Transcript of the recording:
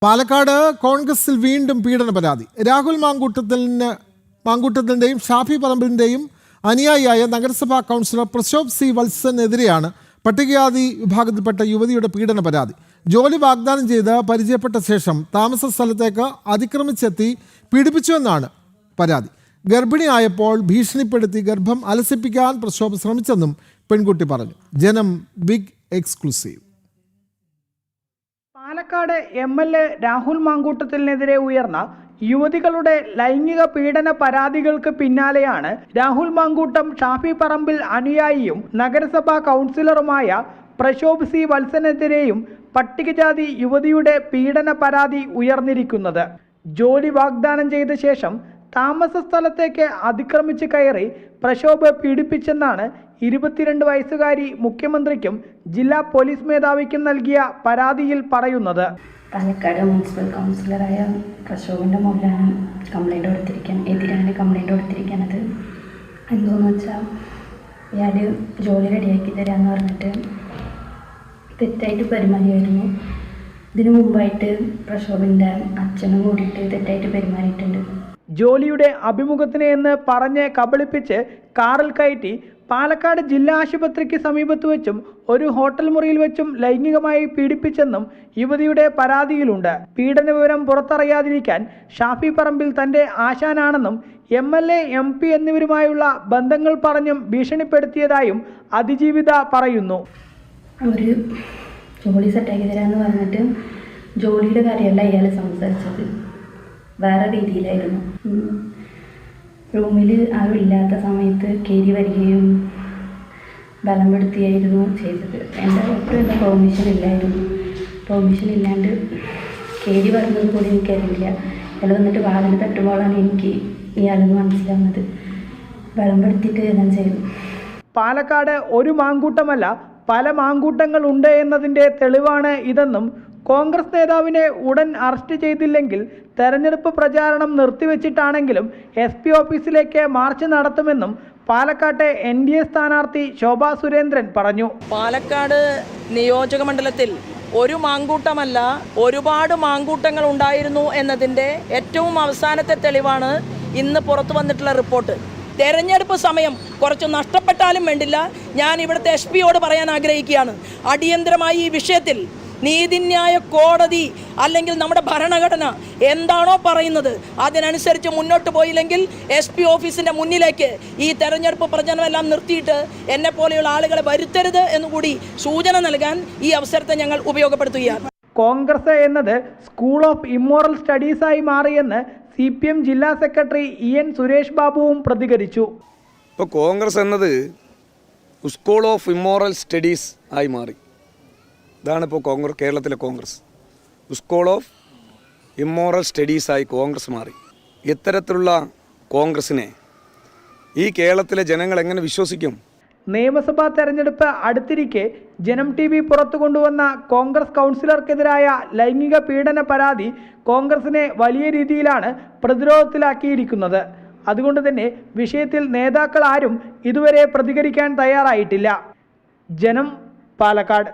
പാലക്കാട് കോൺഗ്രസിൽ വീണ്ടും പീഡന പരാതി. രാഹുൽ മാങ്കൂട്ടത്തിൻ്റെയും ഷാഫി പറമ്പിലിൻ്റെയും അനുയായിയായ നഗരസഭാ കൗൺസിലർ പ്രശോഭ് സി വത്സനെതിരെയാണ് പട്ടികജാതി വിഭാഗത്തിൽപ്പെട്ട യുവതിയുടെ പീഡന പരാതി. ജോലി വാഗ്ദാനം ചെയ്ത് പരിചയപ്പെട്ട ശേഷം താമസ സ്ഥലത്തേക്ക് അതിക്രമിച്ചെത്തി പീഡിപ്പിച്ചുവെന്നാണ് പരാതി. ഗർഭിണിയായപ്പോൾ ഭീഷണിപ്പെടുത്തി ഗർഭം അലസിപ്പിക്കാൻ പ്രശോഭ് ശ്രമിച്ചെന്നും പെൺകുട്ടി പറഞ്ഞു. Janam big exclusive. Palakkad MLA Rahul മാങ്കൂട്ടത്തിനെതിരെ ഉയർന്ന യുവതികളുടെ ലൈംഗിക പീഡന പരാതികൾക്ക് പിന്നാലെയാണ് രാഹുൽ മാങ്കൂട്ടം ഷാഫി പറമ്പിൽ അനുയായിയും നഗരസഭാ കൗൺസിലറുമായ പ്രശോഭ് സി വത്സനെതിരെയും പട്ടികജാതി യുവതിയുടെ പീഡന പരാതി ഉയർന്നിരിക്കുന്നത്. ജോലി വാഗ്ദാനം ചെയ്ത ശേഷം താമസ സ്ഥലത്തേക്ക് അതിക്രമിച്ച് കയറി പ്രശോഭ് പീഡിപ്പിച്ചെന്നാണ് 22 വയസ്സുകാരി മുഖ്യമന്ത്രിക്കും ജില്ലാ പോലീസ് മേധാവിക്കും നൽകിയ പരാതിയിൽ പറയുന്നത്. പാലക്കാട് മുനിസിപ്പൽ കൗൺസിലറായ പ്രശോഭിൻ്റെ മുകളിലാണ് എതിരാണ് കംപ്ലൈൻറ്റ് കൊടുത്തിരിക്കുന്നത്. എന്തോന്ന് വെച്ചാൽ ഇയാൾ ജോലി റെഡിയാക്കി തരാമെന്ന് പറഞ്ഞിട്ട് തെറ്റായിട്ട് പെരുമാറിയായിരുന്നു. ഇതിനു മുമ്പായിട്ട് പ്രശോഭിൻ്റെ അച്ഛനും കൂടിയിട്ട് തെറ്റായിട്ട് പെരുമാറിയിട്ടുണ്ട്. ജോലിയുടെ അഭിമുഖത്തിന് എന്ന് പറഞ്ഞ് കബളിപ്പിച്ച് കാറിൽ കയറ്റി പാലക്കാട് ജില്ലാ ആശുപത്രിക്ക് സമീപത്ത് വെച്ചും ഒരു ഹോട്ടൽ മുറിയിൽ വെച്ചും ലൈംഗികമായി പീഡിപ്പിച്ചെന്നും യുവതിയുടെ പരാതിയിലുണ്ട്. പീഡന വിവരം പുറത്തറിയാതിരിക്കാൻ ഷാഫി പറമ്പിൽ തന്റെ ആശാനാണെന്നും MLA MP എന്നിവരുമായുള്ള ബന്ധങ്ങൾ പറഞ്ഞും ഭീഷണിപ്പെടുത്തിയതായും അതിജീവിത പറയുന്നു. അവർ ജോലി സെറ്റാക്കി തരാമെന്ന് പറഞ്ഞിട്ട് ജോലിയുടെ കാര്യമല്ല ഇയാൾ സംസാരിച്ചത്, വേറെ രീതിയിലായിരുന്നു. റൂമിൽ ആരുമില്ലാത്ത സമയത്ത് കയറി വരികയും ബലപ്പെടുത്തുകയായിരുന്നു ചെയ്തത്. എൻ്റെ ഒട്ടും എന്താ പെർമിഷൻ ഇല്ലാണ്ട് കയറി വരുന്നത് പോലും എനിക്കറിയില്ല. ഇയാൾ വന്നിട്ട് വാതിൽ തട്ടുമ്പോഴാണ് എനിക്ക് ഇയാളെന്ന് മനസ്സിലാവുന്നത്. ബലപ്പെടുത്തിയിട്ട് എല്ലാം ചെയ്തു. പാലക്കാട് ഒരു മാങ്കൂട്ടമല്ല പല മാങ്കൂട്ടങ്ങൾ ഉണ്ട് എന്നതിൻ്റെ തെളിവാണ് ഇതെന്നും കോൺഗ്രസ് നേതാവിനെ ഉടൻ അറസ്റ്റ് ചെയ്തില്ലെങ്കിൽ തെരഞ്ഞെടുപ്പ് പ്രചാരണം നിർത്തിവെച്ചിട്ടാണെങ്കിലും SP ഓഫീസിലേക്ക് മാർച്ച് നടത്തുമെന്നും പാലക്കാട്ടെ NDA സ്ഥാനാർത്ഥി ശോഭാ സുരേന്ദ്രൻ പറഞ്ഞു. പാലക്കാട് നിയോജക മണ്ഡലത്തിൽ ഒരു മാങ്കൂട്ടമല്ല ഒരുപാട് മാങ്കൂട്ടങ്ങൾ ഉണ്ടായിരുന്നു എന്നതിൻ്റെ ഏറ്റവും അവസാനത്തെ തെളിവാണ് ഇന്ന് പുറത്തു വന്നിട്ടുള്ള റിപ്പോർട്ട്. തെരഞ്ഞെടുപ്പ് സമയം കുറച്ച് നഷ്ടപ്പെട്ടാലും വേണ്ടില്ല, ഞാൻ ഇവിടുത്തെ SP പറയാൻ ആഗ്രഹിക്കുകയാണ്. അടിയന്തരമായി ഈ വിഷയത്തിൽ നീതിന്യായ കോടതി അല്ലെങ്കിൽ നമ്മുടെ ഭരണഘടന എന്താണോ പറയുന്നത് അതിനനുസരിച്ച് മുന്നോട്ട് പോയില്ലെങ്കിൽ SP ഓഫീസിൻ്റെ മുന്നിലേക്ക് ഈ തെരഞ്ഞെടുപ്പ് പ്രചരണമെല്ലാം നിർത്തിയിട്ട് എന്നെ പോലെയുള്ള ആളുകളെ വരുത്തരുത് എന്നുകൂടി സൂചന നൽകാൻ ഈ അവസരത്തെ ഞങ്ങൾ ഉപയോഗപ്പെടുത്തുകയാണ്. കോൺഗ്രസ് എന്നത് സ്കൂൾ ഓഫ് ഇമ്മോറൽ സ്റ്റഡീസായി മാറിയെന്ന് CPM ജില്ലാ സെക്രട്ടറി EN സുരേഷ് ബാബുവും പ്രതികരിച്ചു. ഇപ്പോൾ കോൺഗ്രസ് എന്നത് സ്കൂൾ ഓഫ് ഇമ്മോറൽ സ്റ്റഡീസ് ആയി മാറി. ഇതാണിപ്പോൾ കേരളത്തിലെ കോൺഗ്രസ്. സ്കൂൾ ഓഫ് ഇമ്മോറൽ സ്റ്റഡീസായി കോൺഗ്രസ് മാറി. ഇത്തരത്തിലുള്ള കോൺഗ്രസിനെ ഈ കേരളത്തിലെ ജനങ്ങൾ എങ്ങനെ വിശ്വസിക്കും? നിയമസഭാ തെരഞ്ഞെടുപ്പ് അടുത്തിരിക്കെ ജനം TV പുറത്തു കൊണ്ടുവന്ന കോൺഗ്രസ് കൗൺസിലർക്കെതിരായ ലൈംഗിക പീഡന പരാതി കോൺഗ്രസിനെ വലിയ രീതിയിലാണ് പ്രതിരോധത്തിലാക്കിയിരിക്കുന്നത്. അതുകൊണ്ട് തന്നെ വിഷയത്തിൽ നേതാക്കൾ ആരും ഇതുവരെ പ്രതികരിക്കാൻ തയ്യാറായിട്ടില്ല. ജനം, പാലക്കാട്.